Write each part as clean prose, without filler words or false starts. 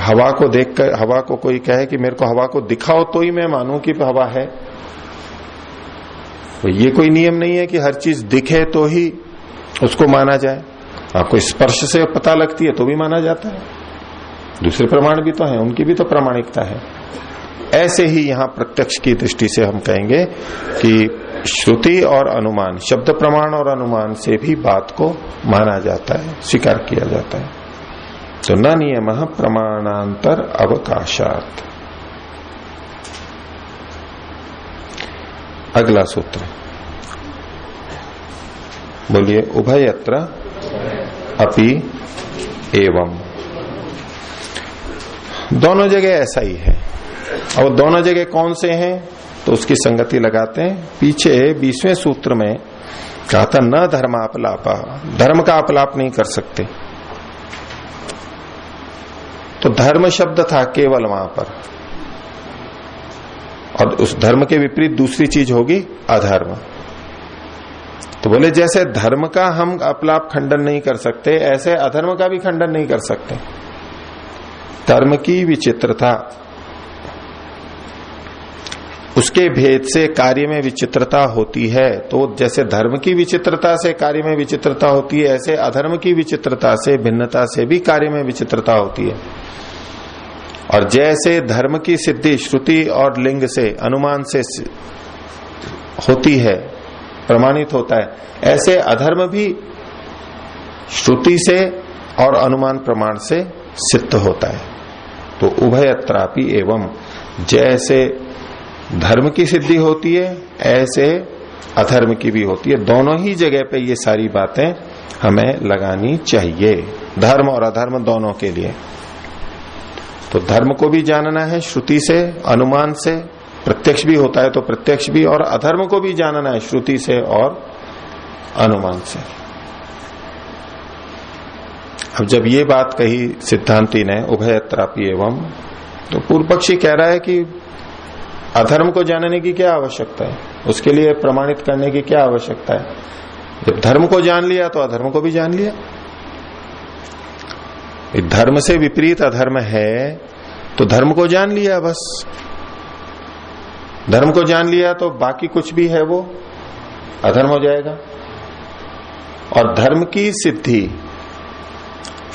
हवा को देखकर हवा को कोई कहे कि मेरे को हवा को दिखाओ तो ही मैं मानूं कि हवा है, तो ये कोई नियम नहीं है कि हर चीज दिखे तो ही उसको माना जाए। आपको स्पर्श से पता लगती है तो भी माना जाता है, दूसरे प्रमाण भी तो हैं, उनकी भी तो प्रामाणिकता है। ऐसे ही यहां प्रत्यक्ष की दृष्टि से हम कहेंगे कि श्रुति और अनुमान, शब्द प्रमाण और अनुमान से भी बात को माना जाता है, स्वीकार किया जाता है। तो न नियमः प्रमाणांतर अवकाशात्। अगला सूत्र बोलिए, उभयत्र अपि एवं। दोनों जगह ऐसा ही है। और दोनों जगह कौन से हैं तो उसकी संगति लगाते हैं। पीछे 20वें सूत्र में कहा था न धर्मापलापा, धर्म का अपलाप नहीं कर सकते, तो धर्म शब्द था केवल वहां पर, और उस धर्म के विपरीत दूसरी चीज होगी अधर्म। तो बोले जैसे धर्म का हम अपलाप खंडन नहीं कर सकते, ऐसे अधर्म का भी खंडन नहीं कर सकते। धर्म की विचित्रता, उसके भेद से कार्य में विचित्रता होती है। तो जैसे धर्म की विचित्रता से कार्य में विचित्रता होती है, ऐसे अधर्म की विचित्रता से, भिन्नता से भी कार्य में विचित्रता होती है। और जैसे धर्म की सिद्धि श्रुति और लिंग से, अनुमान से होती है, प्रमाणित होता है, ऐसे अधर्म भी श्रुति से और अनुमान प्रमाण से सिद्ध होता है। तो उभयत्रापि एवं, जैसे धर्म की सिद्धि होती है ऐसे अधर्म की भी होती है। दोनों ही जगह पे ये सारी बातें हमें लगानी चाहिए, धर्म और अधर्म दोनों के लिए। तो धर्म को भी जानना है श्रुति से, अनुमान से, प्रत्यक्ष भी होता है तो प्रत्यक्ष भी, और अधर्म को भी जानना है श्रुति से और अनुमान से। अब जब ये बात कही सिद्धांती ने उभयत्रापि एवं, तो पूर्व पक्षी कह रहा है कि अधर्म को जानने की क्या आवश्यकता है, उसके लिए प्रमाणित करने की क्या आवश्यकता है। जब धर्म को जान लिया तो अधर्म को भी जान लिया। धर्म से विपरीत अधर्म है तो धर्म को जान लिया, बस धर्म को जान लिया तो बाकी कुछ भी है वो अधर्म हो जाएगा। और धर्म की सिद्धि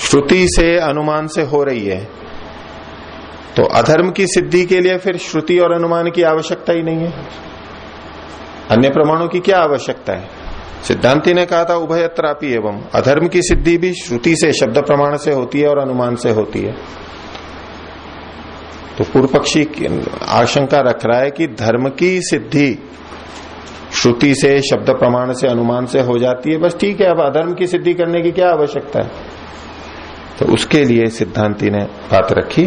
श्रुति से, अनुमान से हो रही है, तो अधर्म की सिद्धि के लिए फिर श्रुति और अनुमान की आवश्यकता ही नहीं है, अन्य प्रमाणों की क्या आवश्यकता है। सिद्धांति ने कहा था उभयत्रापि एवं, अधर्म की सिद्धि भी श्रुति से, शब्द प्रमाण से होती है और अनुमान से होती है। तो पूर्व पक्षी आशंका रख रहा है कि धर्म की सिद्धि श्रुति से, शब्द प्रमाण से, अनुमान से हो जाती है, बस ठीक है, अब अधर्म की सिद्धि करने की क्या आवश्यकता है। तो उसके लिए सिद्धांति ने बात रखी।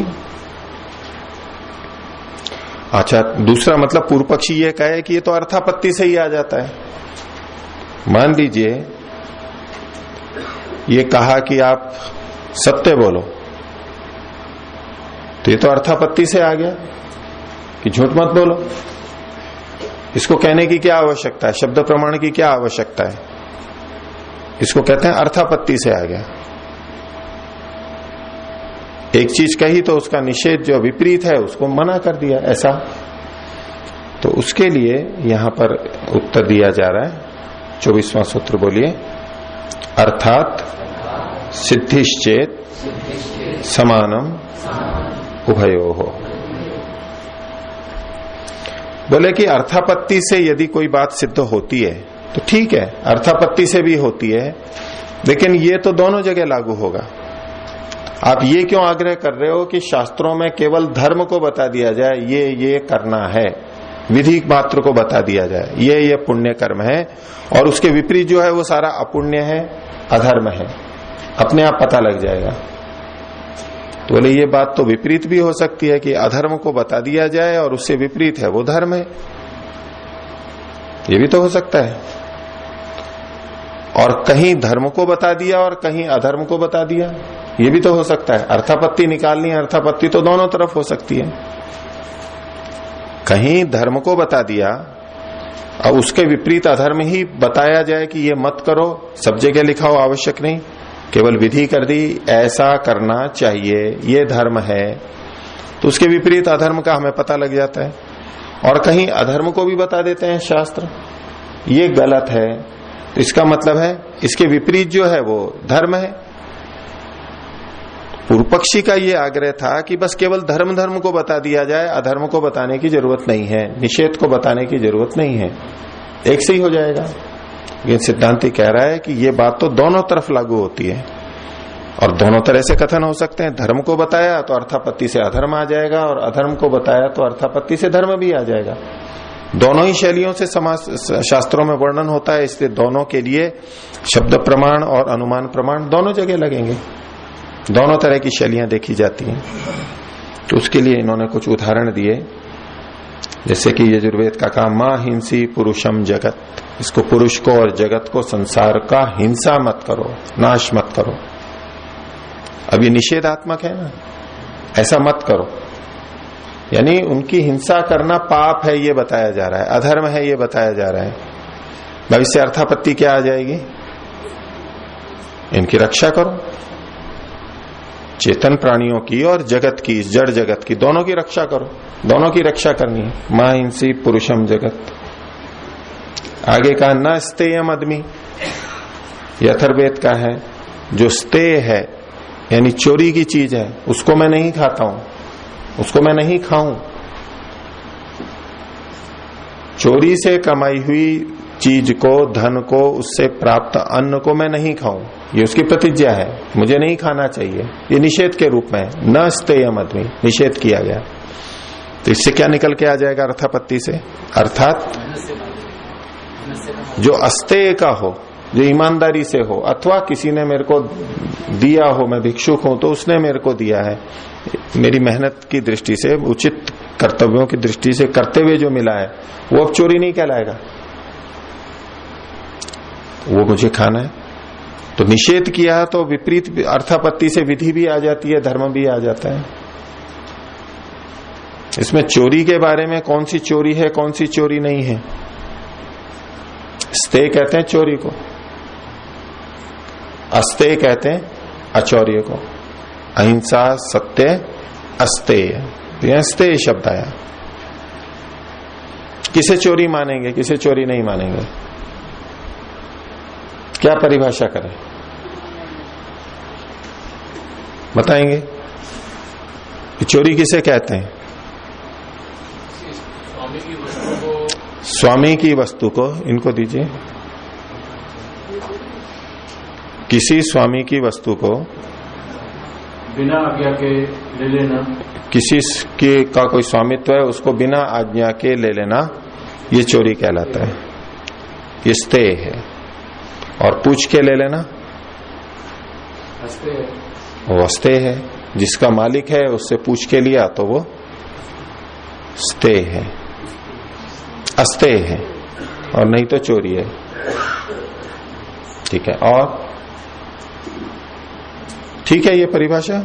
अच्छा, दूसरा मतलब पूर्व पक्षी ये कहे कि ये तो अर्थापत्ति से ही आ जाता है। मान लीजिए ये कहा कि आप सत्य बोलो, तो ये तो अर्थापत्ति से आ गया कि झूठ मत बोलो। इसको कहने की क्या आवश्यकता है, शब्द प्रमाण की क्या आवश्यकता है, इसको कहते हैं अर्थापत्ति से आ गया। एक चीज कही तो उसका निषेध जो विपरीत है उसको मना कर दिया, ऐसा। तो उसके लिए यहां पर उत्तर दिया जा रहा है। 24वां सूत्र बोलिए, अर्थात सिद्धिश्चेत समानम उभयोः। बोले कि अर्थापत्ति से यदि कोई बात सिद्ध होती है तो ठीक है, अर्थापत्ति से भी होती है, लेकिन ये तो दोनों जगह लागू होगा। आप ये क्यों आग्रह कर रहे हो कि शास्त्रों में केवल धर्म को बता दिया जाए, ये करना है, विधि मात्र को बता दिया जाए, ये पुण्य कर्म है, और उसके विपरीत जो है वो सारा अपुण्य है, अधर्म है, अपने आप पता लग जाएगा। तो बोले ये बात तो विपरीत भी हो सकती है कि अधर्म को बता दिया जाए और उससे विपरीत है वो धर्म है, ये भी तो हो सकता है। और कहीं धर्म को बता दिया और कहीं अधर्म को बता दिया, ये भी तो हो सकता है। अर्थापत्ति निकालनी है, अर्थापत्ति तो दोनों तरफ हो सकती है। कहीं धर्म को बता दिया और उसके विपरीत अधर्म ही बताया जाए कि ये मत करो, सब जगह लिखा हो, आवश्यक नहीं, केवल विधि कर दी, ऐसा करना चाहिए, ये धर्म है, तो उसके विपरीत अधर्म का हमें पता लग जाता है। और कहीं अधर्म को भी बता देते हैं शास्त्र, ये गलत है, तो इसका मतलब है इसके विपरीत जो है वो धर्म है। पूर्व पक्षी का ये आग्रह था कि बस केवल धर्म को बता दिया जाए, अधर्म को बताने की जरूरत नहीं है, निषेध को बताने की जरूरत नहीं है, एक से ही हो जाएगा। लेकिन सिद्धांती कह रहा है कि ये बात तो दोनों तरफ लागू होती है और दोनों तरह से कथन हो सकते हैं। धर्म को बताया तो अर्थापत्ति से अधर्म आ जाएगा और अधर्म को बताया तो अर्थापत्ति से धर्म भी आ जाएगा। दोनों ही शैलियों से समाज शास्त्रों में वर्णन होता है, इसलिए दोनों के लिए शब्द प्रमाण और अनुमान प्रमाण दोनों जगह लगेंगे, दोनों तरह की शैलियां देखी जाती हैं। तो उसके लिए इन्होंने कुछ उदाहरण दिए, जैसे कि यजुर्वेद का कहा मां हिंसी पुरुषम जगत, इसको पुरुष को और जगत को, संसार का हिंसा मत करो, नाश मत करो। अब ये निषेधात्मक है ना, ऐसा मत करो, यानी उनकी हिंसा करना पाप है ये बताया जा रहा है, अधर्म है ये बताया जा रहा है। भविष्य से अर्थापत्ति क्या आ जाएगी, इनकी रक्षा करो, चेतन प्राणियों की और जगत की, जड़ जगत की, दोनों की रक्षा करो, दोनों की रक्षा करनी है। मां हिंसी पुरुषम जगत। आगे कहा न स्तेयम आदमी, अथर्ववेद का है, जो स्तेय है यानी चोरी की चीज है उसको मैं नहीं खाता हूं, उसको मैं नहीं खाऊं। चोरी से कमाई हुई चीज को, धन को, उससे प्राप्त अन्न को मैं नहीं खाऊं, ये उसकी प्रतिज्ञा है, मुझे नहीं खाना चाहिए। ये निषेध के रूप में है, न स्तेयम आदमी, निषेध किया गया। तो इससे क्या निकल के आ जाएगा अर्थापत्ति से, अर्थात जो अस्तेय का हो, जो ईमानदारी से हो, अथवा किसी ने मेरे को दिया हो, मैं भिक्षुक हूं तो उसने मेरे को दिया है, मेरी मेहनत की दृष्टि से, उचित कर्तव्यों की दृष्टि से करते हुए जो मिला है, वो अब चोरी नहीं कहलाएगा, वो मुझे खाना है। तो निषेध किया तो विपरीत अर्थापत्ति से विधि भी आ जाती है, धर्म भी आ जाता है। इसमें चोरी के बारे में कौन सी चोरी है, कौन सी चोरी नहीं है, स्तेय कहते हैं चोरी को, अस्तेय कहते हैं अचौर्य को। अहिंसा, सत्य, अस्तेय, यह स्तेय शब्द आया। किसे चोरी मानेंगे, किसे चोरी नहीं मानेंगे, क्या परिभाषा करें, बताएंगे? चोरी किसे कहते हैं? स्वामी की वस्तु को, इनको दीजिए, किसी स्वामी की वस्तु को बिना आज्ञा के ले लेना, किसी के का कोई स्वामित्व है उसको बिना आज्ञा के ले लेना, ये चोरी कहलाता है, ये स्तेय है। और पूछ के ले लेना वो अस्तेय है, जिसका मालिक है उससे पूछ के लिया तो वो स्तेय है, अस्तेय है, और नहीं तो चोरी है। ठीक है, और ठीक है ये परिभाषा।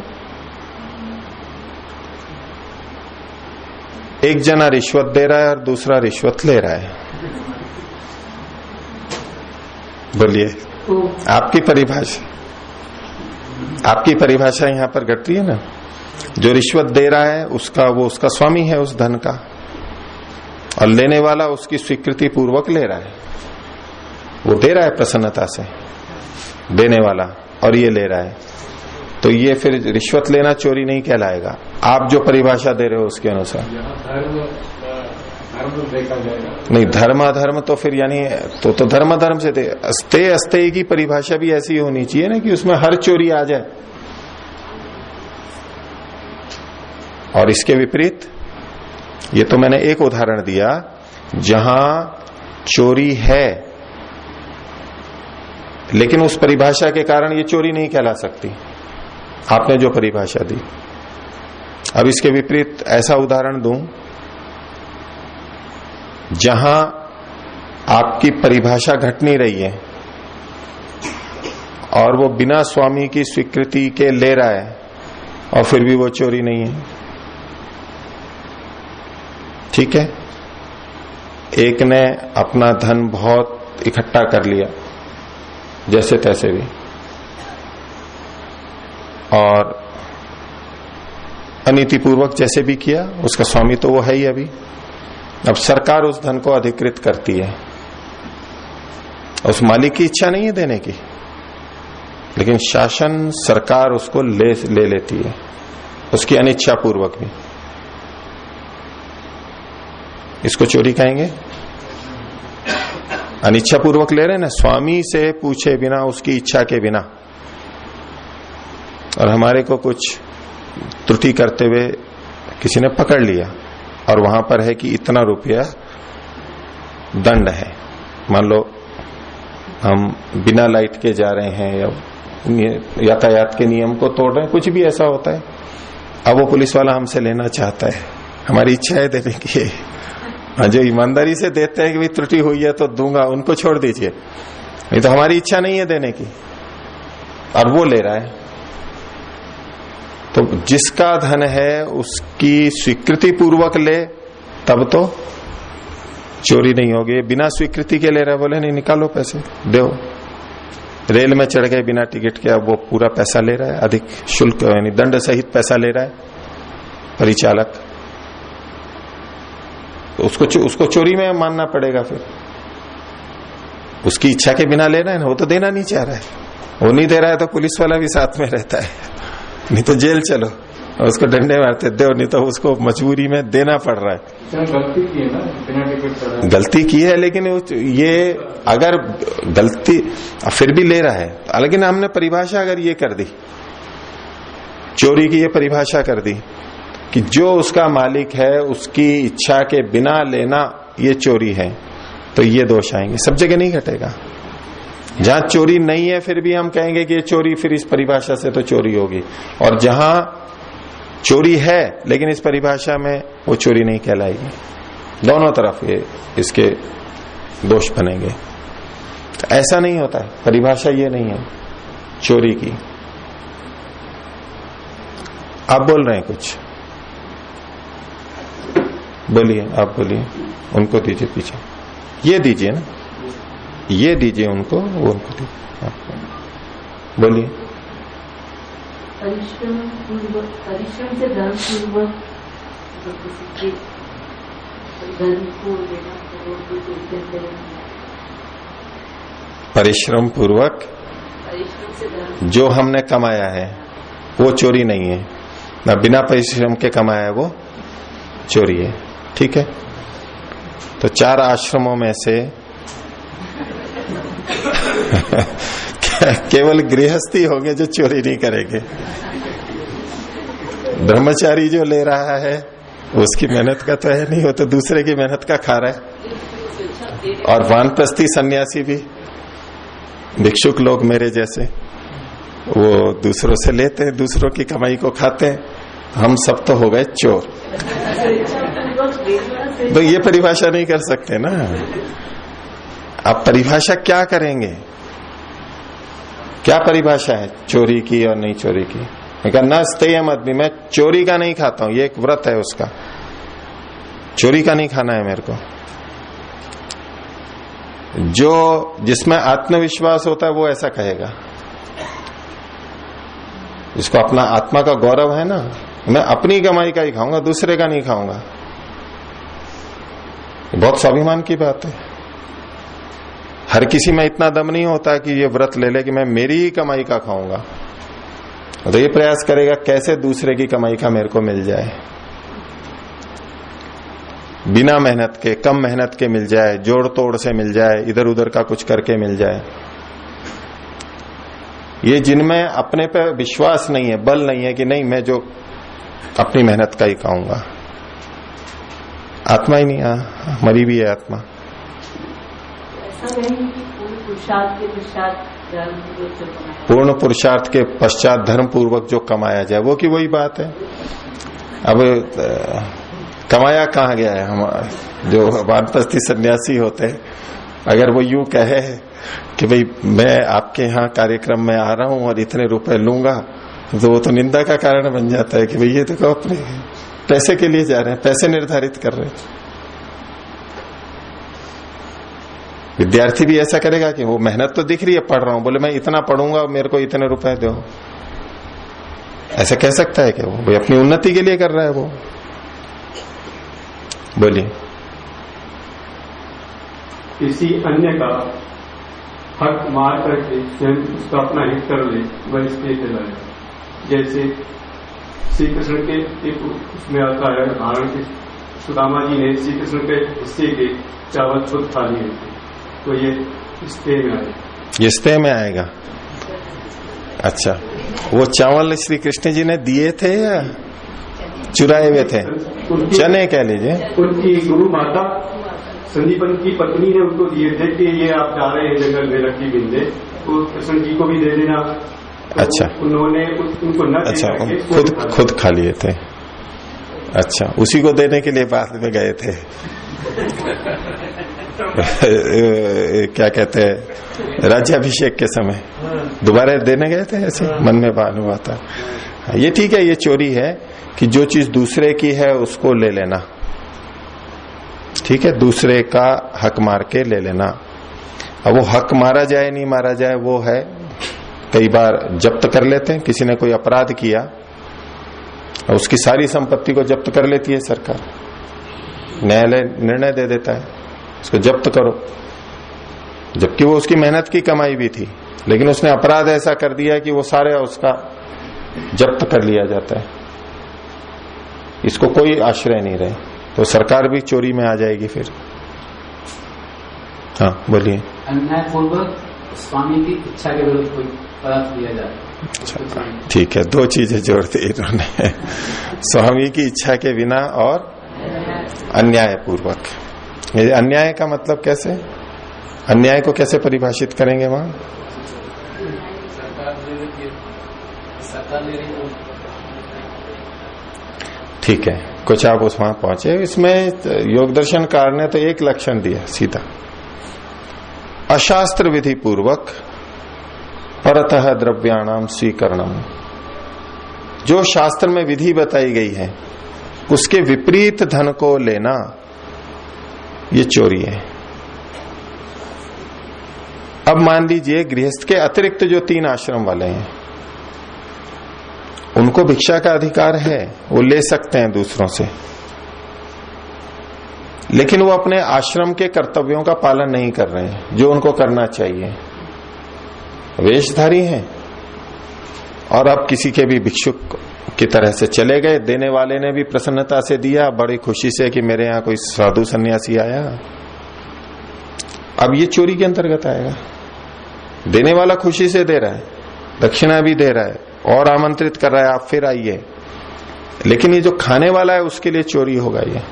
एक जना रिश्वत दे रहा है और दूसरा रिश्वत ले रहा है, बोलिए आपकी परिभाषा, आपकी परिभाषा यहां पर घटती है ना। जो रिश्वत दे रहा है उसका, वो उसका स्वामी है उस धन का, और लेने वाला उसकी स्वीकृति पूर्वक ले रहा है, वो दे रहा है प्रसन्नता से, देने वाला, और ये ले रहा है, तो ये फिर रिश्वत लेना चोरी नहीं कहलाएगा, आप जो परिभाषा दे रहे हो उसके अनुसार। देखा जाएगा नहीं, धर्म अधर्म तो फिर यानी तो धर्म अधर्म से दे। अस्तेय अस्तेय की परिभाषा भी ऐसी होनी चाहिए ना कि उसमें हर चोरी आ जाए। और इसके विपरीत, ये तो मैंने एक उदाहरण दिया जहां चोरी है लेकिन उस परिभाषा के कारण ये चोरी नहीं कहला सकती, आपने जो परिभाषा दी। अब इसके विपरीत ऐसा उदाहरण दूं जहां आपकी परिभाषा घट नहीं रही है और वो बिना स्वामी की स्वीकृति के ले रहा है और फिर भी वो चोरी नहीं है। ठीक है, एक ने अपना धन बहुत इकट्ठा कर लिया जैसे तैसे भी, और अनीतिपूर्वक जैसे भी किया, उसका स्वामी तो वो है ही अभी। अब सरकार उस धन को अधिकृत करती है, उस मालिक की इच्छा नहीं है देने की, लेकिन शासन सरकार उसको ले लेती है, उसकी अनिच्छा पूर्वक भी। इसको चोरी कहेंगे? अनिच्छा पूर्वक ले रहे ना, स्वामी से पूछे बिना, उसकी इच्छा के बिना। और हमारे को कुछ त्रुटि करते हुए किसी ने पकड़ लिया और वहां पर है कि इतना रुपया दंड है। मान लो हम बिना लाइट के जा रहे हैं या यातायात के नियम को तोड़ रहे हैं, कुछ भी ऐसा होता है। अब वो पुलिस वाला हमसे लेना चाहता है, हमारी इच्छा है देने की, जो ईमानदारी से देते हैं कि भाई त्रुटि हुई है तो दूंगा, उनको छोड़ दीजिए, नहीं तो हमारी इच्छा नहीं है देने की, और वो ले रहा है। तो जिसका धन है उसकी स्वीकृति पूर्वक ले, तब तो चोरी नहीं होगी। बिना स्वीकृति के ले रहा है, बोले नहीं निकालो पैसे दो। रेल में चढ़ गए बिना टिकट के, अब वो पूरा पैसा ले रहा है, अधिक शुल्क यानी दंड सहित पैसा ले रहा है परिचालक, तो उसको चोरी में मानना पड़ेगा। फिर उसकी इच्छा के बिना ले रहा है ना, वो तो देना नहीं चाह रहा है, वो नहीं दे रहा है तो पुलिस वाला भी साथ में रहता है, नहीं तो जेल चलो, और उसको डंडे मारते दो, नहीं तो उसको मजबूरी में देना पड़ रहा है। गलती की है ना, बिना टिकट गलती की है, लेकिन ये अगर गलती फिर भी ले रहा है, लेकिन हमने परिभाषा अगर ये कर दी, चोरी की ये परिभाषा कर दी कि जो उसका मालिक है उसकी इच्छा के बिना लेना ये चोरी है, तो ये दोष आएंगे। सब जगह नहीं घटेगा। जहां चोरी नहीं है फिर भी हम कहेंगे कि ये चोरी, फिर इस परिभाषा से तो चोरी होगी। और जहां चोरी है लेकिन इस परिभाषा में, वो चोरी नहीं कहलाएगी। दोनों तरफ ये इसके दोष बनेंगे। तो ऐसा नहीं होता है, परिभाषा ये नहीं है चोरी की। आप बोल रहे हैं कुछ, बोलिए, आप बोलिए। उनको दीजिए पीछे, ये दीजिए ना, ये दीजिए उनको, वो उनको दीजिए, बोलिए। परिश्रम से धर्म पूर्वक परिश्रम पूर्वक जो हमने कमाया है वो चोरी नहीं है ना, बिना परिश्रम के कमाया है वो चोरी है। ठीक है, तो 4 आश्रमों में से केवल गृहस्थी होंगे जो चोरी नहीं करेंगे। ब्रह्मचारी जो ले रहा है उसकी मेहनत का तो है नहीं, वो तो दूसरे की मेहनत का खा रहा है। और वानप्रस्थी सन्यासी भी, भिक्षुक लोग मेरे जैसे, वो दूसरों से लेते हैं, दूसरों की कमाई को खाते हैं। हम सब तो हो गए चोर। तो ये परिभाषा नहीं कर सकते ना। आप परिभाषा क्या करेंगे, क्या परिभाषा है चोरी की और नहीं चोरी की? न स्तयम आदमी, मैं चोरी का नहीं खाता हूं, ये एक व्रत है उसका, चोरी का नहीं खाना है मेरे को। जो जिसमें आत्मविश्वास होता है वो ऐसा कहेगा, जिसको अपना आत्मा का गौरव है ना, मैं अपनी कमाई का ही खाऊंगा, दूसरे का नहीं खाऊंगा। बहुत स्वाभिमान की बात है। हर किसी में इतना दम नहीं होता कि ये व्रत ले ले कि मैं मेरी ही कमाई का खाऊंगा, तो ये प्रयास करेगा कैसे दूसरे की कमाई का मेरे को मिल जाए, बिना मेहनत के, कम मेहनत के मिल जाए, जोड़ तोड़ से मिल जाए, इधर उधर का कुछ करके मिल जाए। ये जिनमें अपने पे विश्वास नहीं है, बल नहीं है कि नहीं मैं जो अपनी मेहनत का ही खाऊंगा, आत्मा ही नहीं, मरी भी है आत्मा। पूर्ण पुरुषार्थ के पश्चात धर्म पूर्वक जो कमाया जाए वो की वही बात है। अब कमाया कहाँ गया है? हम जो वानप्रस्थी सन्यासी होते हैं, अगर वो यूं कहे कि भाई मैं आपके यहाँ कार्यक्रम में आ रहा हूं और इतने रुपए लूंगा, तो वो तो निंदा का कारण बन जाता है कि भाई ये देखो अपने पैसे के लिए जा रहे हैं, पैसे निर्धारित कर रहे हैं। विद्यार्थी भी ऐसा करेगा कि वो मेहनत तो दिख रही है, पढ़ रहा हूं, बोले मैं इतना पढ़ूंगा, मेरे को इतने रुपए दो। ऐसा कह सकता है कि वो अपनी उन्नति के लिए कर रहा है वो? बोलिए। किसी अन्य का हक मार करके स्वयं उसका अपना हित कर ले, वह इसलिए कहलाए। जैसे श्री कृष्ण के एक उसमें आता है उदाहरण की, सुदामा जी ने श्री कृष्ण के हिस्से के चावल खुद खा लिए थे, तो ये स्ते में आएगा। ये स्ते में आएगा। अच्छा, वो चावल श्री कृष्ण जी ने दिए थे या चुराए हुए थे? चने कह लीजिए। उनकी गुरु माता संदीपन की पत्नी ने उनको दिए थे कि ये आप जा रहे हैं जंगल में रखी बिंदे, तो कृष्ण जी को भी दे देना। तो अच्छा, उन्होंने उनको न अच्छा, खुद खा लिए थे। अच्छा, उसी को देने के लिए बाद में गए थे। क्या कहते हैं, राज्याभिषेक के समय दोबारा देने गए थे, ऐसे मन में भान हुआ था। ये ठीक है, ये चोरी है कि जो चीज दूसरे की है उसको ले लेना, ठीक है, दूसरे का हक मार के ले लेना। अब वो हक मारा जाए नहीं मारा जाए वो है, कई बार जब्त कर लेते हैं। किसी ने कोई अपराध किया और उसकी सारी संपत्ति को जब्त कर लेती है सरकार, न्यायालय निर्णय दे देता है उसको जब्त करो, जबकि वो उसकी मेहनत की कमाई भी थी, लेकिन उसने अपराध ऐसा कर दिया कि वो सारे उसका जब्त कर लिया जाता है। इसको कोई आश्रय नहीं रहे, तो सरकार भी चोरी में आ जाएगी फिर। हाँ बोलिए। अन्याय पूर्वक स्वामी की इच्छा के विरुद्ध कोई पदार्थ दिया जाए। अच्छा, ठीक है, दो चीजें जोड़ दी इन्होंने, स्वामी की इच्छा के बिना और अन्याय पूर्वक। ये अन्याय का मतलब कैसे, अन्याय को कैसे परिभाषित करेंगे वहां? ठीक है, कुछ आप उस वहां पहुंचे। इसमें योग दर्शनकार ने तो एक लक्षण दिया सीधा, अशास्त्र विधि पूर्वक परतः द्रव्याणाम स्वीकरणम। जो शास्त्र में विधि बताई गई है उसके विपरीत धन को लेना ये चोरी है। अब मान लीजिए गृहस्थ के अतिरिक्त जो 3 आश्रम वाले हैं उनको भिक्षा का अधिकार है, वो ले सकते हैं दूसरों से, लेकिन वो अपने आश्रम के कर्तव्यों का पालन नहीं कर रहे हैं जो उनको करना चाहिए। वेशधारी हैं और अब किसी के भी भिक्षुक की तरह से चले गए, देने वाले ने भी प्रसन्नता से दिया, बड़ी खुशी से कि मेरे यहां कोई साधु सन्यासी आया। अब ये चोरी के अंतर्गत आएगा। देने वाला खुशी से दे रहा है, दक्षिणा भी दे रहा है और आमंत्रित कर रहा है आप फिर आइए, लेकिन ये जो खाने वाला है उसके लिए चोरी होगा ये,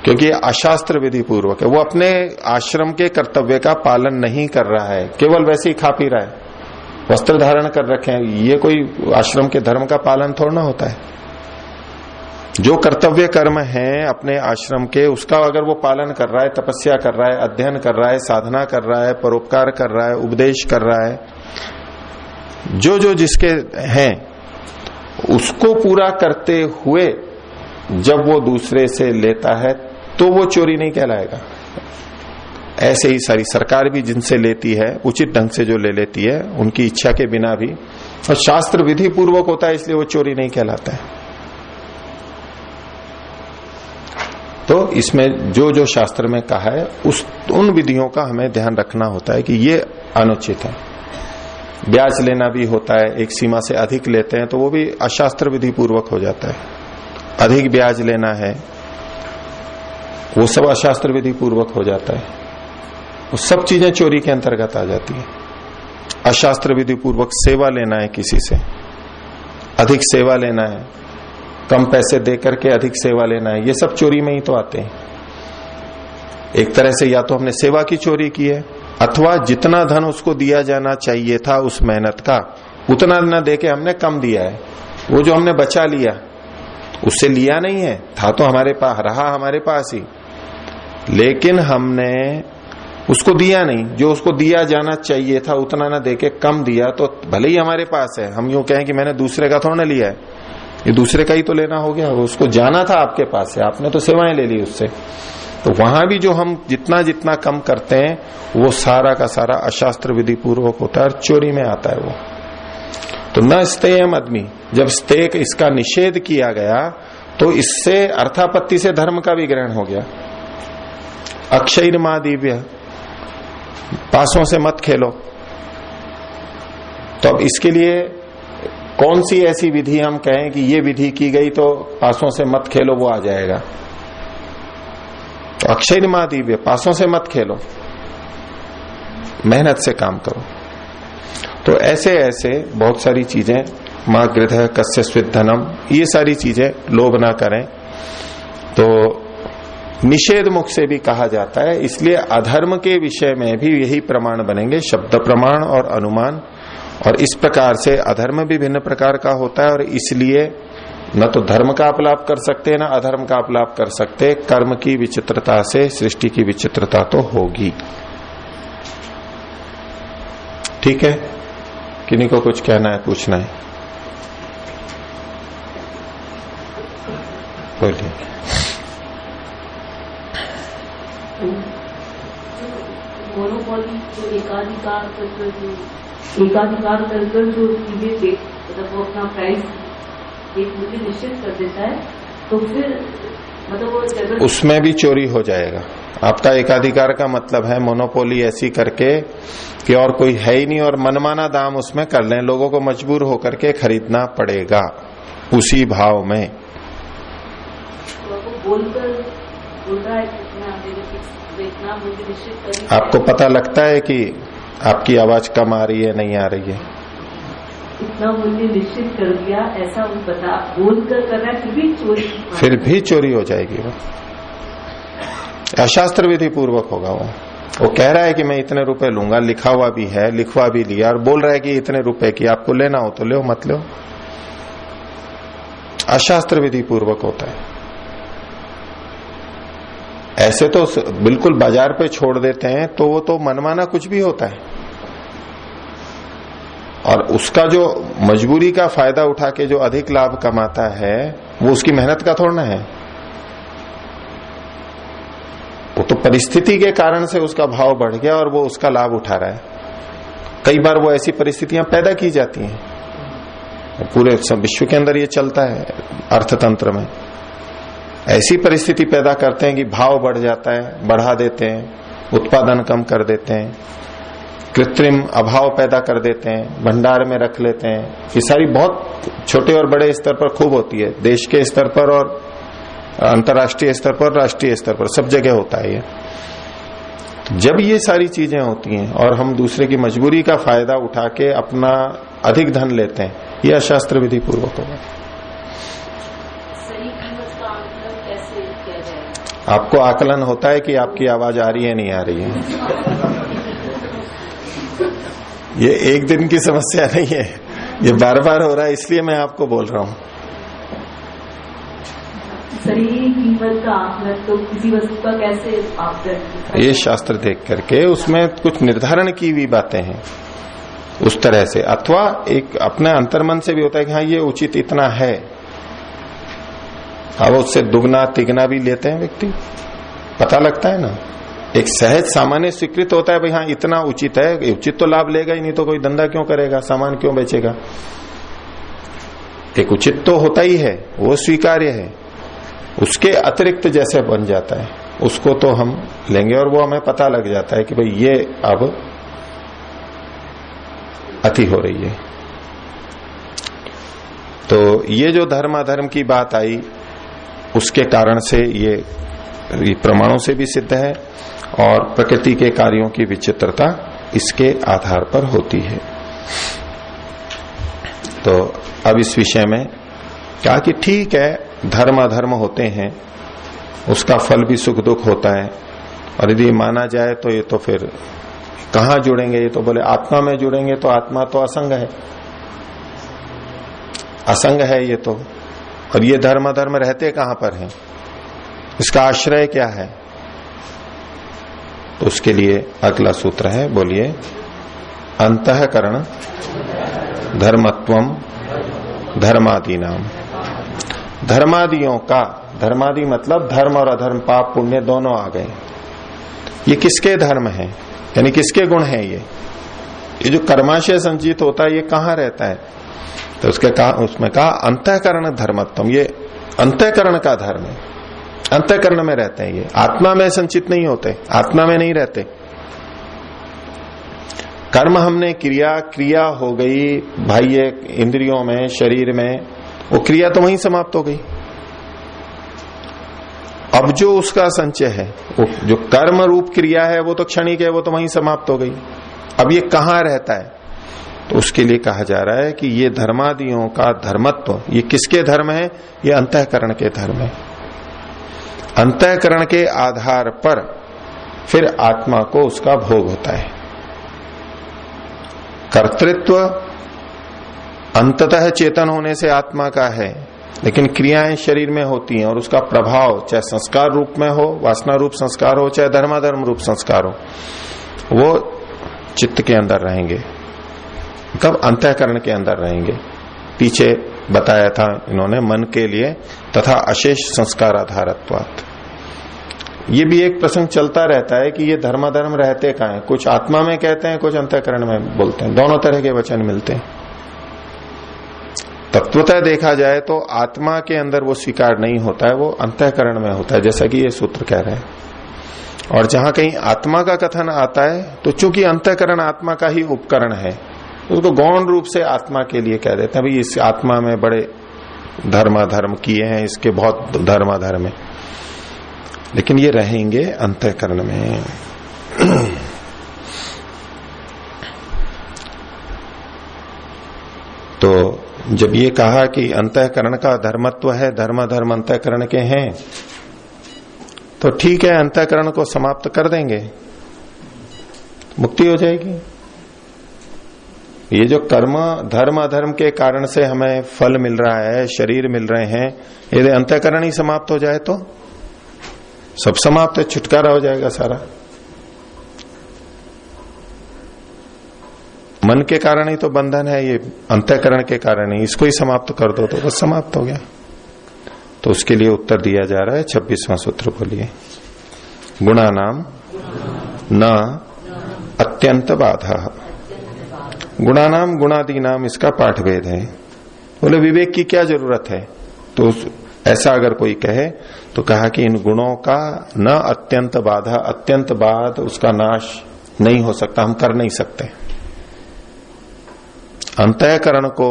क्योंकि अशास्त्र विधि पूर्वक है। वो अपने आश्रम के कर्तव्य का पालन नहीं कर रहा है, केवल वैसे ही खा पी रहा है, वस्त्र धारण कर रखे हैं, ये कोई आश्रम के धर्म का पालन थोड़ा ना होता है। जो कर्तव्य कर्म है अपने आश्रम के, उसका अगर वो पालन कर रहा है, तपस्या कर रहा है, अध्ययन कर रहा है, साधना कर रहा है, परोपकार कर रहा है, उपदेश कर रहा है, जो जो जिसके हैं उसको पूरा करते हुए जब वो दूसरे से लेता है तो वो चोरी नहीं कहलाएगा। ऐसे ही सारी सरकार भी जिनसे लेती है उचित ढंग से जो ले लेती है उनकी इच्छा के बिना भी, और शास्त्र विधि पूर्वक होता है इसलिए वो चोरी नहीं कहलाता है। तो इसमें जो जो शास्त्र में कहा है उन विधियों का हमें ध्यान रखना होता है कि ये अनुचित है। ब्याज लेना भी होता है, एक सीमा से अधिक लेते हैं तो वो भी अशास्त्र विधि पूर्वक हो जाता है। अधिक ब्याज लेना है वो सब अशास्त्र विधि पूर्वक हो जाता है, वो सब चीजें चोरी के अंतर्गत आ जाती है। अशास्त्र विधि पूर्वक सेवा लेना है, किसी से अधिक सेवा लेना है, कम पैसे दे करके अधिक सेवा लेना है, ये सब चोरी में ही तो आते हैं। एक तरह से या तो हमने सेवा की चोरी की है, अथवा जितना धन उसको दिया जाना चाहिए था उस मेहनत का उतना न देके हमने कम दिया है। वो जो हमने बचा लिया उससे लिया नहीं है, था तो हमारे पास, रहा हमारे पास ही, लेकिन हमने उसको दिया नहीं। जो उसको दिया जाना चाहिए था उतना ना देके कम दिया, तो भले ही हमारे पास है, हम यूं कहें कि मैंने दूसरे का थोड़ा ना लिया है, ये दूसरे का ही तो लेना हो गया, वो उसको जाना था आपके पास से, आपने तो सेवाएं ले ली उससे। तो वहां भी जो हम जितना जितना कम करते हैं वो सारा का सारा अशास्त्र विधि पूर्वक होता है और चोरी में आता है वो। तो न स्तेयम आदमी, जब स्तेय इसका निषेध किया गया तो इससे अर्थापत्ति से धर्म का भी ग्रहण हो गया। अक्षय मा दिव्य, पासों से मत खेलो। तो अब इसके लिए कौन सी ऐसी विधि हम कहें कि ये विधि की गई तो पासों से मत खेलो, वो आ जाएगा। तो अक्षय मा दिव्य, पासों से मत खेलो, मेहनत से काम करो। तो ऐसे ऐसे बहुत सारी चीजें, मां गृह कस्य स्विद्धनम, ये सारी चीजें लोभ ना करें, तो निषेध मुख से भी कहा जाता है। इसलिए अधर्म के विषय में भी यही प्रमाण बनेंगे, शब्द प्रमाण और अनुमान। और इस प्रकार से अधर्म भी भिन्न प्रकार का होता है, और इसलिए न तो धर्म का अपलाप कर सकते न अधर्म का अपलाप कर सकते। कर्म की विचित्रता से सृष्टि की विचित्रता तो होगी। ठीक है, किन्हीं को कुछ कहना है, पूछना है, बोलिए। मोनोपोली जो एकाधिकार कर जो चीजें मतलब वो अपना प्राइस एक मूल्य निश्चित कर देता है, तो फिर मतलब वो जगह उसमें भी चोरी हो जाएगा। आपका एकाधिकार का मतलब है मोनोपोली ऐसी करके कि और कोई है ही नहीं, और मनमाना दाम उसमें कर लें, लोगों को मजबूर होकर के खरीदना पड़ेगा उसी भाव में। तो बोलकर बोल रहा है इतना मूल्य निश्चित कर। आपको पता लगता है कि आपकी आवाज कम आ रही है, नहीं आ रही है? इतना मूल्य निश्चित कर दिया, ऐसा वो पता बोलकर कर रहा है, फिर भी चोरी हो जाएगी। वो अशास्त्र विधि पूर्वक होगा। वो कह रहा है कि मैं इतने रुपए लूंगा, लिखा हुआ भी है, लिखवा भी लिया, और बोल रहा है कि इतने रुपए की, आपको लेना हो तो लो, मत लो। अशास्त्र विधि पूर्वक होता है। ऐसे तो बिल्कुल बाजार पे छोड़ देते हैं, तो वो तो मनमाना कुछ भी होता है, और उसका जो मजबूरी का फायदा उठा के जो अधिक लाभ कमाता है, वो उसकी मेहनत का थोड़ा ना है। वो तो परिस्थिति के कारण से उसका भाव बढ़ गया और वो उसका लाभ उठा रहा है। कई बार वो ऐसी परिस्थितियां पैदा की जाती हैं, पूरे विश्व के अंदर ये चलता है। अर्थतंत्र में ऐसी परिस्थिति पैदा करते हैं कि भाव बढ़ जाता है, बढ़ा देते हैं, उत्पादन कम कर देते हैं, कृत्रिम अभाव पैदा कर देते हैं, भंडार में रख लेते हैं। ये सारी बहुत छोटे और बड़े स्तर पर खूब होती है, देश के स्तर पर और अंतर्राष्ट्रीय स्तर पर, राष्ट्रीय स्तर पर, सब जगह होता है ये। जब ये सारी चीजें होती हैं और हम दूसरे की मजबूरी का फायदा उठा के अपना अधिक धन लेते हैं, यह अशास्त्र विधि पूर्वक होगा। सही कीमत का आकलन कैसे किया जाए? आपको आकलन होता है कि आपकी आवाज आ रही है, नहीं आ रही है। ये एक दिन की समस्या नहीं है, ये बार बार हो रहा है, इसलिए मैं आपको बोल रहा हूं। सही कीमत का आकलन तो किसी वस्तु का कैसे आकलन? ये शास्त्र देख करके उसमें कुछ निर्धारण की हुई बातें हैं उस तरह से, अथवा एक अपने अंतर्मन से भी होता है कि हाँ ये उचित इतना है। अब उससे दुगना तिगना भी लेते हैं व्यक्ति, पता लगता है ना। एक सहज सामान्य स्वीकृत होता है भाई हाँ इतना उचित है, उचित तो लाभ लेगा ही, नहीं तो कोई धंधा क्यों करेगा, सामान क्यों बेचेगा। एक उचित तो होता ही है, वो स्वीकार्य है। उसके अतिरिक्त जैसे बन जाता है उसको तो हम लेंगे, और वो हमें पता लग जाता है कि भाई ये अब अति हो रही है। तो ये जो धर्म अधर्म की बात आई, उसके कारण से ये प्रमाणों से भी सिद्ध है, और प्रकृति के कार्यों की विचित्रता इसके आधार पर होती है। तो अब इस विषय में कहा कि ठीक है, धर्म अधर्म होते हैं, उसका फल भी सुख दुख होता है, और यदि माना जाए तो ये तो फिर कहां जुड़ेंगे? ये तो बोले आत्मा में जुड़ेंगे, तो आत्मा तो असंग है, असंग है ये तो। और ये धर्म अधर्म रहते कहां पर हैं? इसका आश्रय क्या है? तो उसके लिए अगला सूत्र है, बोलिए। अंतःकरण धर्मत्वम धर्मादीनाम, धर्मादियों का, धर्मादि मतलब धर्म और अधर्म, पाप पुण्य दोनों आ गए। ये किसके धर्म है, यानी किसके गुण है? ये जो कर्माशय संचित होता है ये कहाँ रहता है? तो उसमें कहा अंतःकरण धर्मत्वम, ये अंतःकरण का धर्म है, अंतःकरण में रहते हैं, ये आत्मा में संचित नहीं होते, आत्मा में नहीं रहते। कर्म हमने क्रिया हो गई बाह्य इंद्रियों में, शरीर में, वो क्रिया तो वहीं समाप्त हो गई। अब जो उसका संचय है, वो जो कर्म रूप क्रिया है, वो तो क्षणिक है, वो तो वहीं समाप्त हो गई। अब ये कहाँ रहता है? तो उसके लिए कहा जा रहा है कि ये धर्मादियों का धर्मत्व, ये किसके धर्म है? ये अंतःकरण के धर्म है। अंतःकरण के आधार पर फिर आत्मा को उसका भोग होता है। कर्तृत्व अंततः चेतन होने से आत्मा का है, लेकिन क्रियाएं शरीर में होती हैं और उसका प्रभाव चाहे संस्कार रूप में हो, वासना रूप संस्कार हो, चाहे धर्माधर्म रूप संस्कार हो, वो चित्त के अंदर रहेंगे, तब अंतःकरण के अंदर रहेंगे। पीछे बताया था इन्होंने मन के लिए तथा अशेष संस्कार आधारत्वात्। ये भी एक प्रसंग चलता रहता है कि ये धर्माधर्म रहते कहाँ हैं, कुछ आत्मा में कहते हैं, कुछ अंतःकरण में बोलते हैं, दोनों तरह के वचन मिलते हैं। तत्वतः देखा जाए तो आत्मा के अंदर वो स्वीकार नहीं होता है, वो अंतःकरण में होता है, जैसा कि ये सूत्र कह रहे हैं। और जहां कहीं आत्मा का कथन आता है तो चूंकि अंतःकरण आत्मा का ही उपकरण है, उसको गौण रूप से आत्मा के लिए कह देते हैं, भाई इस आत्मा में बड़े धर्माधर्म किए हैं, इसके बहुत धर्माधर्म है, लेकिन ये रहेंगे अंतःकरण में। तो जब ये कहा कि अंतःकरण का धर्मत्व है, धर्माधर्म अंतःकरण के हैं, तो ठीक है, अंतःकरण को समाप्त कर देंगे, मुक्ति हो जाएगी। ये जो कर्म धर्म अधर्म के कारण से हमें फल मिल रहा है, शरीर मिल रहे हैं, यदि अंतःकरण ही समाप्त हो जाए तो सब समाप्त है, छुटकारा हो जाएगा सारा। मन के कारण ही तो बंधन है, ये अंतःकरण के कारण ही, इसको ही समाप्त कर दो तो बस समाप्त हो गया। तो उसके लिए उत्तर दिया जा रहा है 26वां सूत्र, बोलिए। गुणानाम न अत्यंत बाधा। गुणानाम गुणादि नाम, इसका पाठभेद है। बोले विवेक की क्या जरूरत है? तो ऐसा अगर कोई कहे तो कहा कि इन गुणों का न अत्यंत बाधा, अत्यंत बाद उसका नाश नहीं हो सकता, हम कर नहीं सकते। अंतःकरण को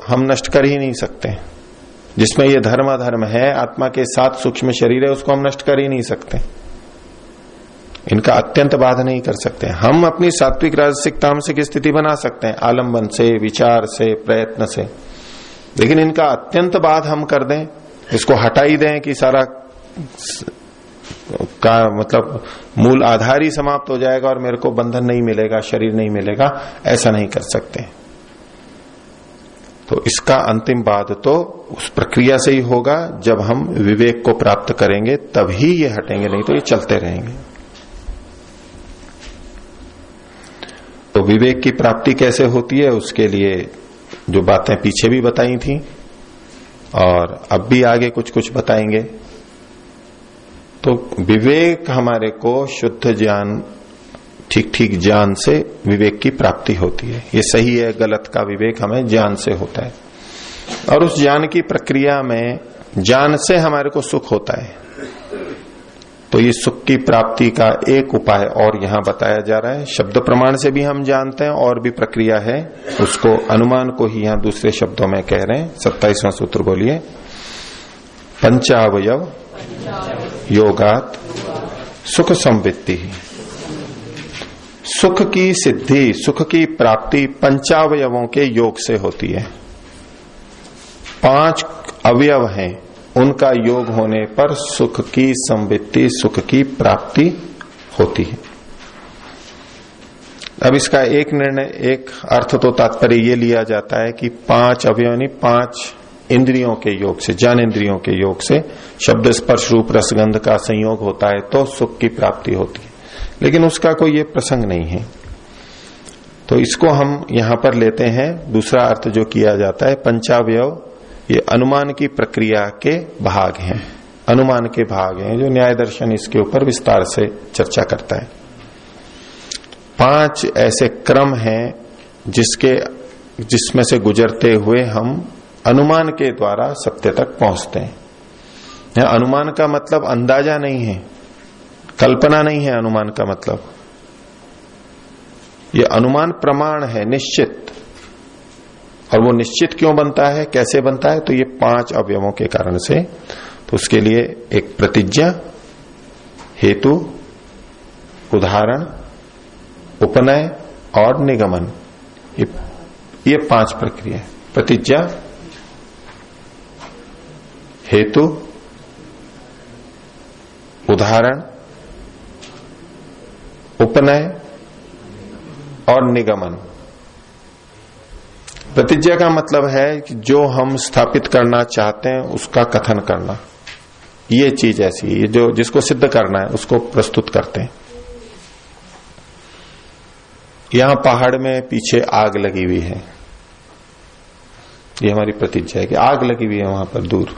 हम नष्ट कर ही नहीं सकते। जिसमें ये धर्म है, आत्मा के साथ सूक्ष्म शरीर है, उसको हम नष्ट कर ही नहीं सकते, इनका अत्यंत बाध नहीं कर सकते। हम अपनी सात्विक राजसिक तामसिक स्थिति बना सकते हैं आलंबन से, विचार से, प्रयत्न से, लेकिन इनका अत्यंत बाध हम कर दें, इसको हटा ही दें कि सारा का मतलब मूल आधार ही समाप्त हो जाएगा और मेरे को बंधन नहीं मिलेगा, शरीर नहीं मिलेगा, ऐसा नहीं कर सकते। तो इसका अंतिम बाद तो उस प्रक्रिया से ही होगा जब हम विवेक को प्राप्त करेंगे, तभी ये हटेंगे, नहीं तो ये चलते रहेंगे। तो विवेक की प्राप्ति कैसे होती है, उसके लिए जो बातें पीछे भी बताई थी और अब भी आगे कुछ कुछ बताएंगे। तो विवेक हमारे को शुद्ध ज्ञान, ठीक ठीक ज्ञान से विवेक की प्राप्ति होती है। ये सही है गलत का विवेक हमें ज्ञान से होता है, और उस ज्ञान की प्रक्रिया में ज्ञान से हमारे को सुख होता है। तो ये सुख की प्राप्ति का एक उपाय और यहां बताया जा रहा है। शब्द प्रमाण से भी हम जानते हैं, और भी प्रक्रिया है, उसको अनुमान को ही यहां दूसरे शब्दों में कह रहे हैं। 27वां सूत्र बोलिए। पंचावयव योगात सुख संवित्ति। सुख की सिद्धि, सुख की प्राप्ति पंचावयवों के योग से होती है। 5 अवयव हैं, उनका योग होने पर सुख की संवित्ति, सुख की प्राप्ति होती है। अब इसका एक निर्णय, एक अर्थ तो तात्पर्य ये लिया जाता है कि 5 अवयव यानी 5 इंद्रियों के योग से, ज्ञान इंद्रियों के योग से शब्द स्पर्श रूप रसगंध का संयोग होता है तो सुख की प्राप्ति होती है, लेकिन उसका कोई ये प्रसंग नहीं है। तो इसको हम यहां पर लेते हैं। दूसरा अर्थ जो किया जाता है, पंचावयव ये अनुमान की प्रक्रिया के भाग हैं, अनुमान के भाग हैं, जो न्याय दर्शन इसके ऊपर विस्तार से चर्चा करता है। 5 ऐसे क्रम हैं जिसके जिसमें से गुजरते हुए हम अनुमान के द्वारा सत्य तक पहुंचते हैं। अनुमान का मतलब अंदाजा नहीं है, कल्पना नहीं है। अनुमान का मतलब ये अनुमान प्रमाण है, निश्चित। और वो निश्चित क्यों बनता है, कैसे बनता है? तो ये 5 अवयवों के कारण से। तो उसके लिए एक प्रतिज्ञा, हेतु, उदाहरण, उपनय और निगमन, ये 5 प्रक्रिया है। प्रतिज्ञा, हेतु, उदाहरण, उपनय और निगमन। प्रतिज्ञा का मतलब है कि जो हम स्थापित करना चाहते हैं उसका कथन करना। ये चीज ऐसी है, जो जिसको सिद्ध करना है उसको प्रस्तुत करते हैं। यहां पहाड़ में पीछे आग लगी हुई है, ये हमारी प्रतिज्ञा है कि आग लगी हुई है वहां पर दूर।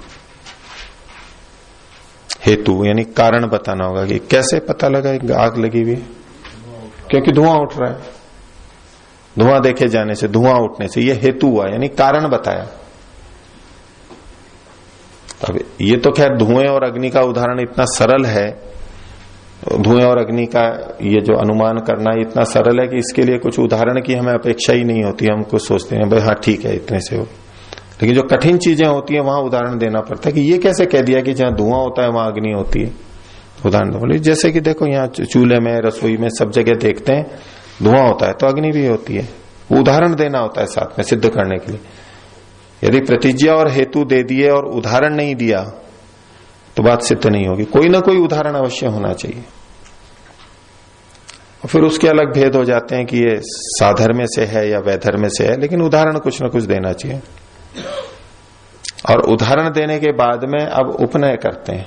हेतु यानी कारण बताना होगा कि कैसे पता लगा आग लगी हुई है, क्योंकि धुआं उठ रहा है। धुआं देखे जाने से, धुआं उठने से, ये हेतु हुआ, यानी कारण बताया। अब ये तो खैर धुएं और अग्नि का उदाहरण इतना सरल है, धुएं और अग्नि का ये जो अनुमान करना इतना सरल है कि इसके लिए कुछ उदाहरण की हमें अपेक्षा ही नहीं होती। हम कुछ सोचते हैं भाई हाँ ठीक है इतने से हो, लेकिन जो कठिन चीजें होती है वहां उदाहरण देना पड़ता है कि ये कैसे कह दिया कि जहां धुआं होता है वहां अग्नि होती है। उदाहरण बोले जैसे कि देखो यहाँ चूल्हे में, रसोई में, सब जगह देखते हैं धुआं होता है तो अग्नि भी होती है। उदाहरण देना होता है साथ में सिद्ध करने के लिए। यदि प्रतिज्ञा और हेतु दे दिए और उदाहरण नहीं दिया तो बात सिद्ध नहीं होगी। कोई ना कोई उदाहरण अवश्य होना चाहिए। और फिर उसके अलग भेद हो जाते हैं कि ये साधर्म्य से है या वैधर्म्य से है, लेकिन उदाहरण कुछ ना कुछ देना चाहिए। और उदाहरण देने के बाद में अब उपनय करते हैं।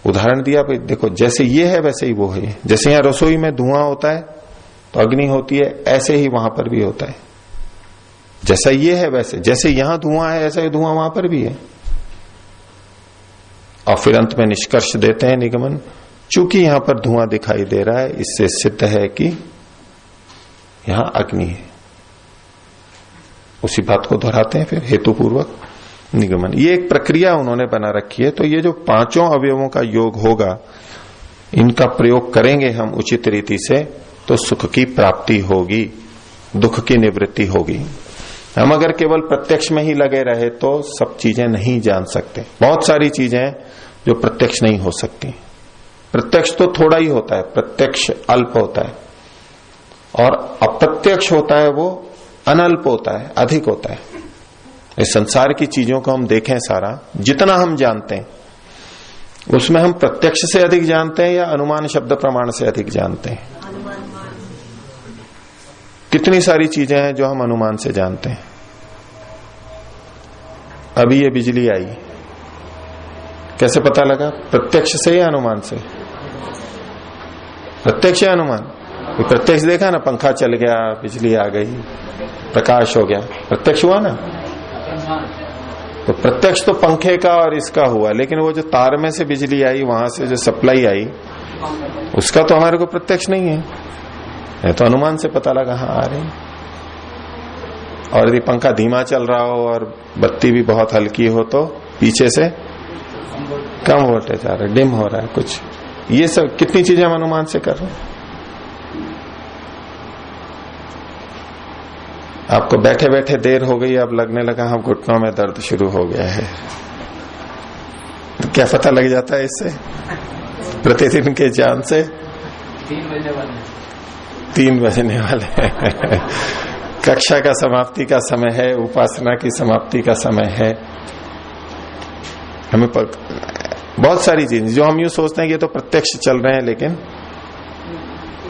उदाहरण दिया भाई देखो जैसे ये है वैसे ही वो है। जैसे यहां रसोई में धुआं होता है तो अग्नि होती है, ऐसे ही वहां पर भी होता है। जैसा ये है वैसे, जैसे यहां धुआं है ऐसा ही धुआं वहां पर भी है। और फिर अंत में निष्कर्ष देते हैं निगमन, चूंकि यहां पर धुआं दिखाई दे रहा है इससे सिद्ध है कि यहां अग्नि है। उसी बात को दोहराते हैं फिर हेतुपूर्वक निगमन। ये एक प्रक्रिया उन्होंने बना रखी है। तो ये जो 5 अवयवों का योग होगा, इनका प्रयोग करेंगे हम उचित रीति से तो सुख की प्राप्ति होगी, दुख की निवृत्ति होगी। हम अगर केवल प्रत्यक्ष में ही लगे रहे तो सब चीजें नहीं जान सकते। बहुत सारी चीजें जो प्रत्यक्ष नहीं हो सकती। प्रत्यक्ष तो थोड़ा ही होता है, प्रत्यक्ष अल्प होता है, और अप्रत्यक्ष होता है वो अनल्प होता है, अधिक होता है। इस संसार की चीजों को हम देखें सारा, जितना हम जानते हैं उसमें हम प्रत्यक्ष से अधिक जानते हैं या अनुमान शब्द प्रमाण से अधिक जानते हैं? कितनी सारी चीजें हैं जो हम अनुमान से जानते हैं। अभी ये बिजली आई, कैसे पता लगा? प्रत्यक्ष से या अनुमान से? प्रत्यक्ष या अनुमान? प्रत्यक्ष देखा ना, पंखा चल गया, बिजली आ गई, प्रकाश हो गया, प्रत्यक्ष हुआ ना। तो प्रत्यक्ष तो पंखे का और इसका हुआ, लेकिन वो जो तार में से बिजली आई, वहां से जो सप्लाई आई, उसका तो हमारे को प्रत्यक्ष नहीं है, तो अनुमान से पता लगा हाँ आ रही। और यदि पंखा धीमा चल रहा हो और बत्ती भी बहुत हल्की हो तो पीछे से कम वोल्टेज आ रहा है, डिम हो रहा है कुछ। ये सब कितनी चीजें हम अनुमान से कर रहे हैं। आपको बैठे बैठे देर हो गई, अब लगने लगा हम घुटनों में दर्द शुरू हो गया है, तो क्या पता लग जाता है इससे? प्रतिदिन के ज्ञान से 3 बजने वाले कक्षा का समाप्ति का समय है, उपासना की समाप्ति का समय है। हमें बहुत सारी चीज जो हम यूं सोचते हैं कि ये तो प्रत्यक्ष चल रहे हैं, लेकिन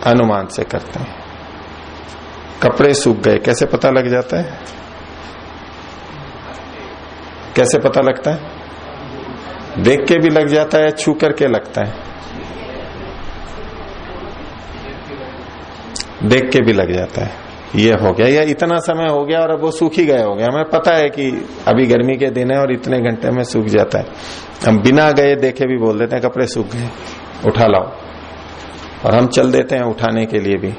अनुमान से करते हैं। कपड़े सूख गए, कैसे पता लग जाता है? कैसे पता लगता है? देख के भी लग जाता है, छू करके लगता है? देख के भी लग जाता है, ये हो गया या इतना समय हो गया और अब वो सूख ही गए हो गया। हमें पता है कि अभी गर्मी के दिन है और इतने घंटे में सूख जाता है। हम बिना गए देखे भी बोल देते हैं कपड़े सूख गए, उठा लाओ, और हम चल देते हैं उठाने के लिए भी।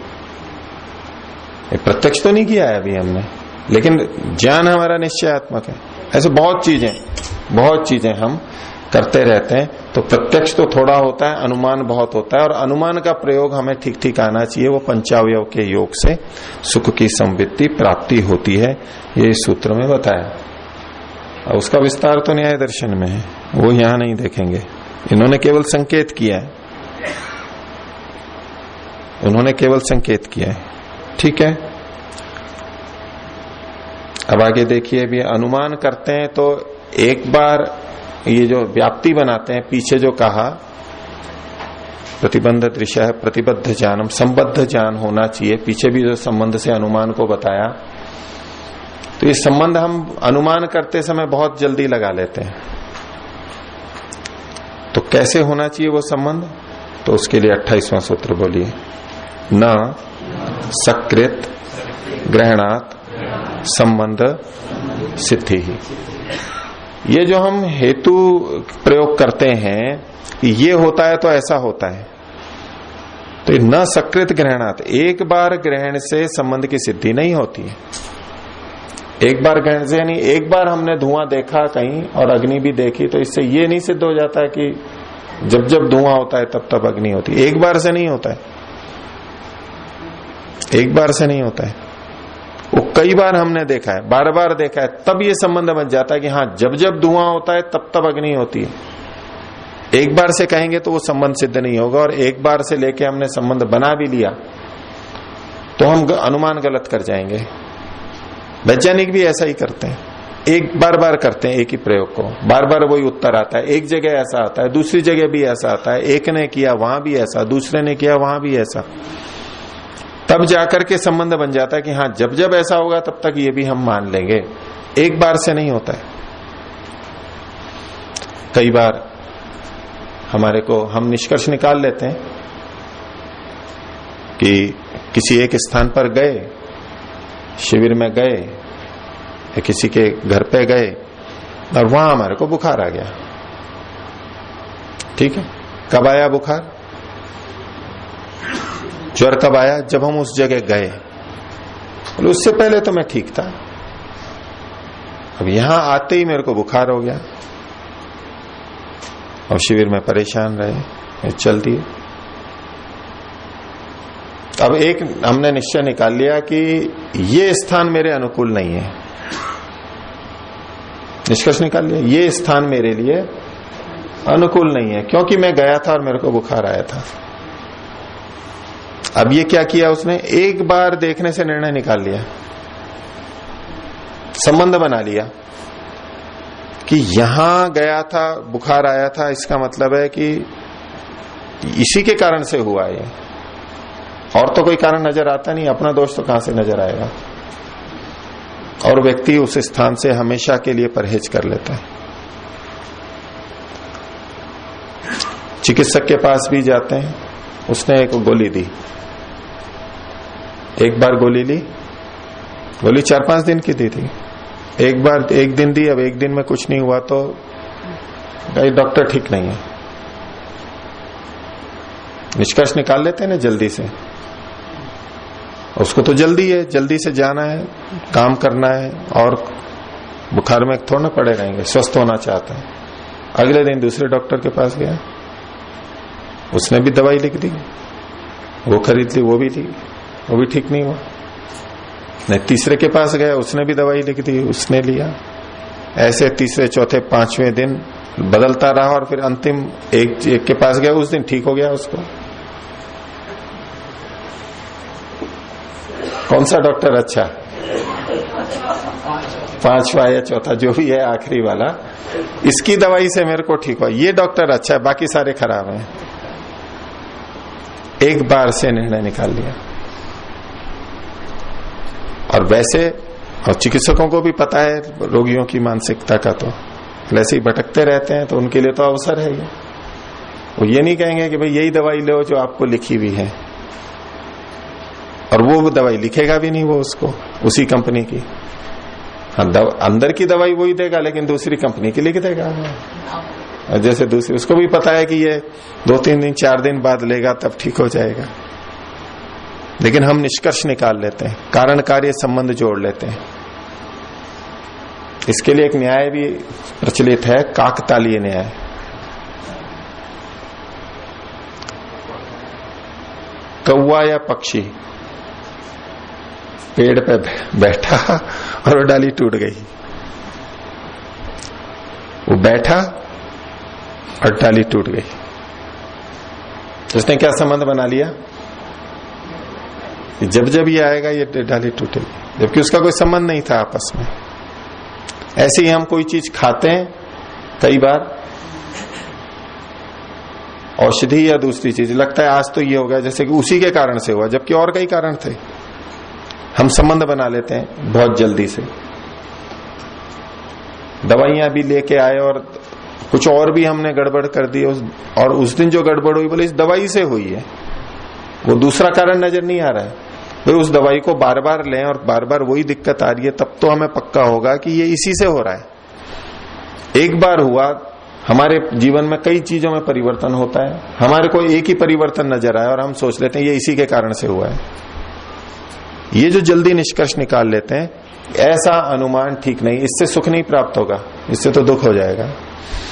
ये प्रत्यक्ष तो नहीं किया है अभी हमने, लेकिन ज्ञान हमारा निश्चयात्मक है। ऐसे बहुत चीजें हम करते रहते हैं। तो प्रत्यक्ष तो थोड़ा होता है, अनुमान बहुत होता है, और अनुमान का प्रयोग हमें ठीक ठीक आना चाहिए। वो पंचावयव के योग से सुख की संवित्ति प्राप्ति होती है, ये इस सूत्र में बताया। और उसका विस्तार तो न्याय दर्शन में है, वो यहां नहीं देखेंगे। इन्होंने केवल संकेत किया है, उन्होंने केवल संकेत किया है। ठीक है, अब आगे देखिए, भी अनुमान करते हैं तो एक बार ये जो व्याप्ति बनाते हैं, पीछे जो कहा प्रतिबंध दृश्य है, प्रतिबद्ध ज्ञानम, संबद्ध ज्ञान होना चाहिए। पीछे भी जो संबंध से अनुमान को बताया, तो ये संबंध हम अनुमान करते समय बहुत जल्दी लगा लेते हैं। तो कैसे होना चाहिए वो संबंध? तो उसके लिए 28वां सूत्र बोलिए, न सकृत ग्रहणात संबंध सिद्धि ही। ये जो हम हेतु प्रयोग करते हैं, ये होता है तो ऐसा होता है, तो न सकृत ग्रहणात, एक बार ग्रहण से संबंध की सिद्धि नहीं होती है। एक बार ग्रहण से यानी एक बार हमने धुआं देखा कहीं और अग्नि भी देखी, तो इससे ये नहीं सिद्ध हो जाता है कि जब जब धुआं होता है तब तब अग्नि होती है। एक बार से नहीं होता है, एक बार से नहीं होता है, वो कई बार हमने देखा है, बार बार देखा है, तब ये संबंध बन जाता है कि हाँ जब जब धुआं होता है तब तब अग्नि होती है। एक बार से कहेंगे तो वो संबंध सिद्ध नहीं होगा, और एक बार से लेके हमने संबंध बना भी लिया तो हम अनुमान गलत कर जाएंगे। वैज्ञानिक भी ऐसा ही करते हैं, एक बार करते हैं एक ही प्रयोग को, बार बार वही उत्तर आता है। एक जगह ऐसा आता है, दूसरी जगह भी ऐसा आता है, एक ने किया वहां भी ऐसा, दूसरे ने किया वहां भी ऐसा, तब जाकर के संबंध बन जाता है कि हाँ जब जब ऐसा होगा तब तक ये भी हम मान लेंगे। एक बार से नहीं होता है। कई बार हमारे को हम निष्कर्ष निकाल लेते हैं कि किसी एक स्थान पर गए, शिविर में गए या किसी के घर पे गए और वहां हमारे को बुखार आ गया। ठीक है, कब आया बुखार? ज्वर कब आया? जब हम उस जगह गए, उससे पहले तो मैं ठीक था, अब यहां आते ही मेरे को बुखार हो गया और शिविर में परेशान रहे, चल दिए। अब एक हमने निश्चय निकाल लिया कि ये स्थान मेरे अनुकूल नहीं है, निष्कर्ष निकाल लिया ये स्थान मेरे लिए अनुकूल नहीं है, क्योंकि मैं गया था और मेरे को बुखार आया था। अब ये क्या किया उसने? एक बार देखने से निर्णय निकाल लिया, संबंध बना लिया कि यहां गया था, बुखार आया था, इसका मतलब है कि इसी के कारण से हुआ ये, और तो कोई कारण नजर आता नहीं, अपना दोष तो कहां से नजर आएगा। और व्यक्ति उस स्थान से हमेशा के लिए परहेज कर लेता है। चिकित्सक के पास भी जाते हैं, उसने एक गोली दी, एक बार गोली ली, गोली 4-5 दिन की दी थी, एक बार एक दिन दी, अब एक दिन में कुछ नहीं हुआ तो डॉक्टर ठीक नहीं है। निष्कर्ष निकाल लेते हैं ना जल्दी से, उसको तो जल्दी है, जल्दी से जाना है, काम करना है, और बुखार में थोड़ा ना पड़े रहेंगे, स्वस्थ होना चाहता है। अगले दिन दूसरे डॉक्टर के पास गया, उसने भी दवाई लिख दी, वो खरीद ली, वो भी ठीक नहीं हुआ। नहीं, तीसरे के पास गया, उसने भी दवाई लिख दी, उसने लिया। ऐसे तीसरे चौथे 5वें दिन बदलता रहा, और फिर अंतिम एक के पास गया, उस दिन ठीक हो गया उसको। कौन सा डॉक्टर अच्छा? 5वां या चौथा, जो भी है आखिरी वाला, इसकी दवाई से मेरे को ठीक हुआ, ये डॉक्टर अच्छा है, बाकी सारे खराब हैं। एक बार से निर्णय निकाल लिया। और वैसे, और चिकित्सकों को भी पता है रोगियों की मानसिकता का, तो वैसे ही भटकते रहते हैं, तो उनके लिए तो अवसर है ये। वो ये नहीं कहेंगे कि भाई यही दवाई लो जो आपको लिखी हुई है, और वो दवाई लिखेगा भी नहीं वो उसको, उसी कंपनी की। अंदर की दवाई वही देगा, लेकिन दूसरी कंपनी की लिख देगा। और जैसे दूसरी, उसको भी पता है कि ये 2-3 दिन 4 दिन बाद लेगा तब ठीक हो जाएगा। लेकिन हम निष्कर्ष निकाल लेते हैं, कारण कार्य संबंध जोड़ लेते हैं। इसके लिए एक न्याय भी प्रचलित है, काकतालीय न्याय। कौवा या पक्षी पेड़ पे बैठा और वो डाली टूट गई। वो बैठा और डाली टूट गई, उसने क्या संबंध बना लिया? जब जब ये आएगा ये डाली टूटेगी, जबकि उसका कोई संबंध नहीं था आपस में। ऐसे ही हम कोई चीज खाते हैं, कई बार औषधि या दूसरी चीज, लगता है आज तो ये हो गया, जैसे कि उसी के कारण से हुआ, जबकि और कई कारण थे। हम संबंध बना लेते हैं बहुत जल्दी से। दवाइयां भी लेके आए और कुछ और भी हमने गड़बड़ कर दी, और उस दिन जो गड़बड़ हुई बोले इस दवाई से हुई है, वो दूसरा कारण नजर नहीं आ रहा है। भाई उस दवाई को बार बार लें और बार बार वही दिक्कत आ रही है, तब तो हमें पक्का होगा कि ये इसी से हो रहा है। एक बार हुआ, हमारे जीवन में कई चीजों में परिवर्तन होता है, हमारे को एक ही परिवर्तन नजर आया और हम सोच लेते हैं ये इसी के कारण से हुआ है। ये जो जल्दी निष्कर्ष निकाल लेते हैं, ऐसा अनुमान ठीक नहीं, इससे सुख नहीं प्राप्त होगा, इससे तो दुख हो जाएगा।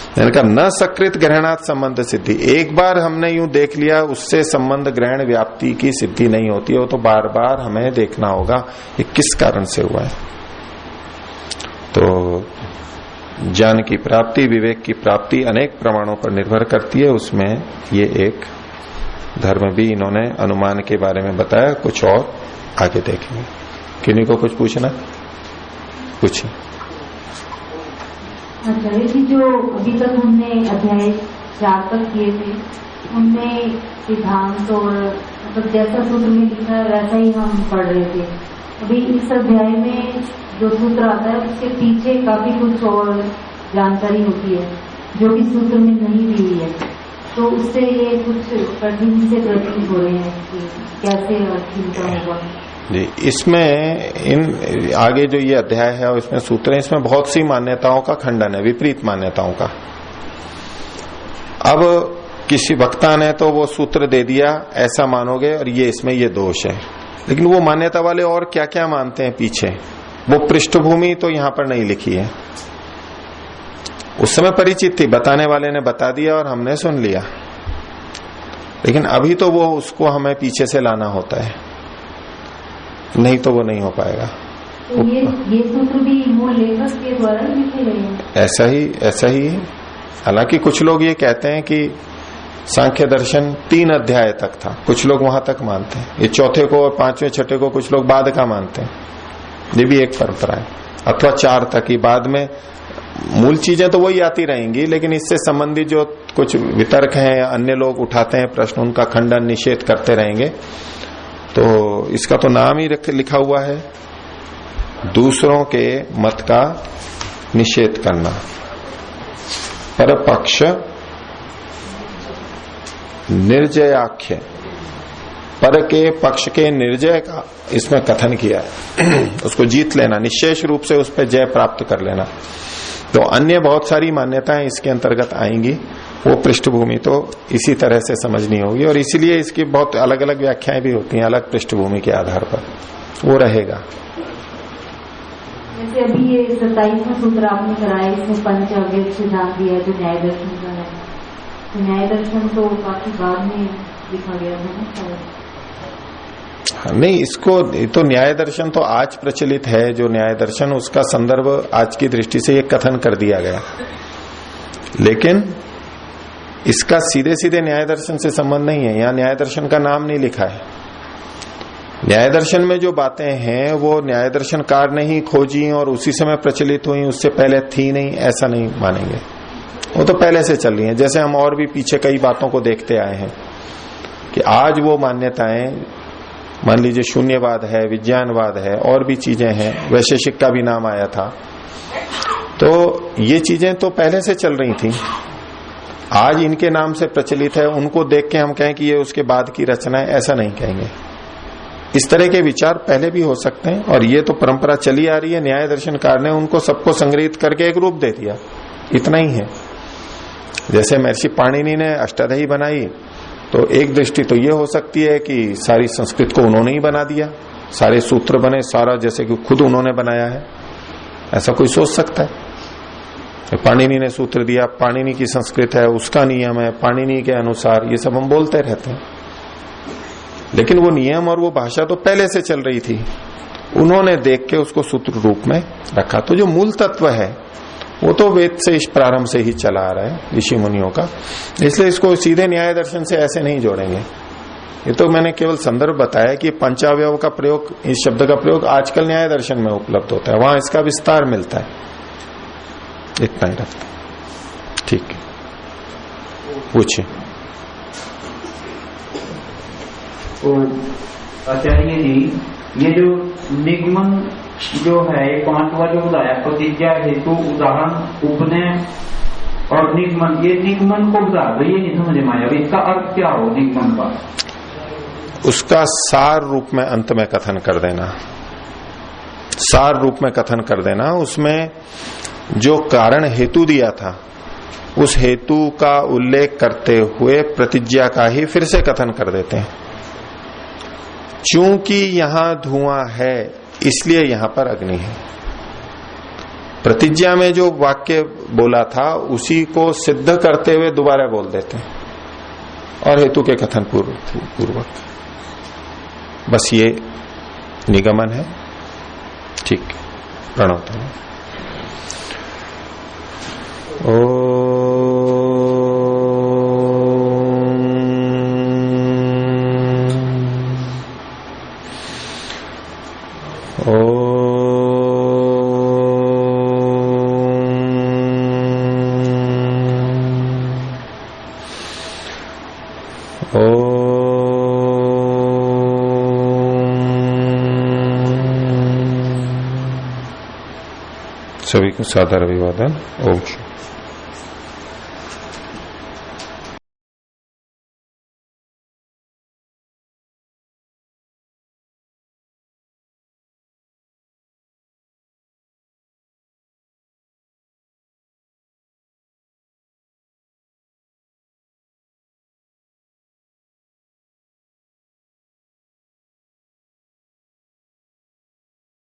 मैंने कहा न सकृत ग्रहणात् संबंध सिद्धि। एक बार हमने यूं देख लिया, उससे संबंध ग्रहण व्याप्ति की सिद्धि नहीं होती है, वो तो बार बार हमें देखना होगा ये किस कारण से हुआ है। तो ज्ञान की प्राप्ति, विवेक की प्राप्ति अनेक प्रमाणों पर निर्भर करती है, उसमें ये एक धर्म भी इन्होंने अनुमान के बारे में बताया। कुछ और आगे देखेंगे। किन्हीं को कुछ पूछना? पूछिए। आचार्य जी, जो अभी तक हमने अध्याय 4 तक किए थे, उनमें सिद्धांत और मतलब जैसा सूत्र में लिखा है वैसा ही हम पढ़ रहे थे। अभी इस अध्याय में जो सूत्र आता है उसके पीछे काफी कुछ और जानकारी होती है जो कि सूत्र में नहीं दी हुई है, तो उससे ये कुछ कठिन से प्रतीत हो रहे हैं कि कैसे चिंता होगा जी। इसमें इन आगे जो ये अध्याय है और इसमें सूत्र है, इसमें बहुत सी मान्यताओं का खंडन है, विपरीत मान्यताओं का। अब किसी वक्ता ने तो वो सूत्र दे दिया, ऐसा मानोगे और ये इसमें ये दोष है, लेकिन वो मान्यता वाले और क्या क्या मानते हैं पीछे, वो पृष्ठभूमि तो यहां पर नहीं लिखी है। उस समय परिचित थी, बताने वाले ने बता दिया और हमने सुन लिया, लेकिन अभी तो वो उसको हमें पीछे से लाना होता है, नहीं तो वो नहीं हो पाएगा। तो ये सूत्र भी मूल लेखक के द्वारा लिखे गए हैं? ऐसा ही है। हालांकि कुछ लोग ये कहते हैं कि सांख्य दर्शन 3 अध्याय तक था, कुछ लोग वहां तक मानते हैं। ये चौथे को और 5वें 6ठे को कुछ लोग बाद का मानते हैं, ये भी एक परंपरा है। अथवा 4 तक ही, बाद में मूल चीजें तो वही आती रहेंगी, लेकिन इससे संबंधित जो कुछ वितर्क हैं या अन्य लोग उठाते हैं प्रश्न, उनका खंडन निषेध करते रहेंगे। तो इसका तो नाम ही लिखा हुआ है, दूसरों के मत का निषेध करना। परपक्ष निर्जयाख्य, पर के पक्ष के निर्जय का इसमें कथन किया है। उसको जीत लेना, निश्चेष रूप से उस पर जय प्राप्त कर लेना। तो अन्य बहुत सारी मान्यताएं इसके अंतर्गत आएंगी, वो पृष्ठभूमि तो इसी तरह से समझनी होगी, और इसीलिए इसकी बहुत अलग अलग व्याख्याएं भी होती हैं अलग पृष्ठभूमि के आधार पर, वो रहेगा। जैसे अभी ये 27वां सूत्र आपने कराया, इसमें पंच अव्यक्त सिद्धांत दिया जो न्याय दर्शन का है, तो न्याय दर्शन तो काफी बाद में लिखा गया है ना? नहीं, इसको तो न्याय दर्शन तो आज प्रचलित है, जो न्याय दर्शन उसका संदर्भ आज की दृष्टि से ये कथन कर दिया गया, लेकिन इसका सीधे सीधे न्याय दर्शन से संबंध नहीं है। यहाँ न्याय दर्शन का नाम नहीं लिखा है। न्याय दर्शन में जो बातें हैं वो न्याय दर्शनकार ने ही खोजी और उसी समय प्रचलित हुई, उससे पहले थी नहीं, ऐसा नहीं मानेंगे। वो तो पहले से चल रही है। जैसे हम और भी पीछे कई बातों को देखते आए हैं कि आज वो मान्यताएं, मान लीजिए शून्यवाद है, विज्ञानवाद है, और भी चीजें हैं, वैशेषिक का भी नाम आया था, तो ये चीजें तो पहले से चल रही थी, आज इनके नाम से प्रचलित है। उनको देख के हम कहें कि ये उसके बाद की रचना है, ऐसा नहीं कहेंगे। इस तरह के विचार पहले भी हो सकते हैं, और ये तो परंपरा चली आ रही है। न्याय दर्शनकार ने उनको सबको संग्रहित करके एक रूप दे दिया, इतना ही है। जैसे महर्षि पाणिनि ने अष्टादही बनाई, तो एक दृष्टि तो ये हो सकती है कि सारी संस्कृत को उन्होंने ही बना दिया, सारे सूत्र बने, सारा जैसे कि खुद उन्होंने बनाया है, ऐसा कोई सोच सकता है। पाणिनि ने सूत्र दिया, पाणिनि की संस्कृत है, उसका नियम है, पाणिनि के अनुसार, ये सब हम बोलते रहते हैं। लेकिन वो नियम और वो भाषा तो पहले से चल रही थी, उन्होंने देख के उसको सूत्र रूप में रखा। तो जो मूल तत्व है वो तो वेद से इस प्रारंभ से ही चला आ रहा है ऋषि मुनियों का, इसलिए इसको सीधे न्याय दर्शन से ऐसे नहीं जोड़ेंगे। ये तो मैंने केवल संदर्भ बताया कि पंचावयव का प्रयोग, इस शब्द का प्रयोग आजकल न्याय दर्शन में उपलब्ध होता है, वहां इसका विस्तार मिलता है। इतना ही रखते। ठीक है, पूछिए। तो आचार्य जी, ये जो निगमन जो है, 5वां जो बताया प्रतिज्ञा हेतु उदाहरण उपनय और निगमन, ये निगमन को बता दो, ये नहीं समझ में आया, इसका अर्थ क्या हो निगमन का? उसका सार रूप में अंत में कथन कर देना, सार रूप में कथन कर देना। उसमें जो कारण हेतु दिया था उस हेतु का उल्लेख करते हुए प्रतिज्ञा का ही फिर से कथन कर देते हैं। चूंकि यहां धुआं है इसलिए यहां पर अग्नि है। प्रतिज्ञा में जो वाक्य बोला था उसी को सिद्ध करते हुए दोबारा बोल देते हैं और हेतु के कथन पूर्वक, बस ये निगमन है। ठीक, प्रणव। सभी को सादर अभिवादन। ओम।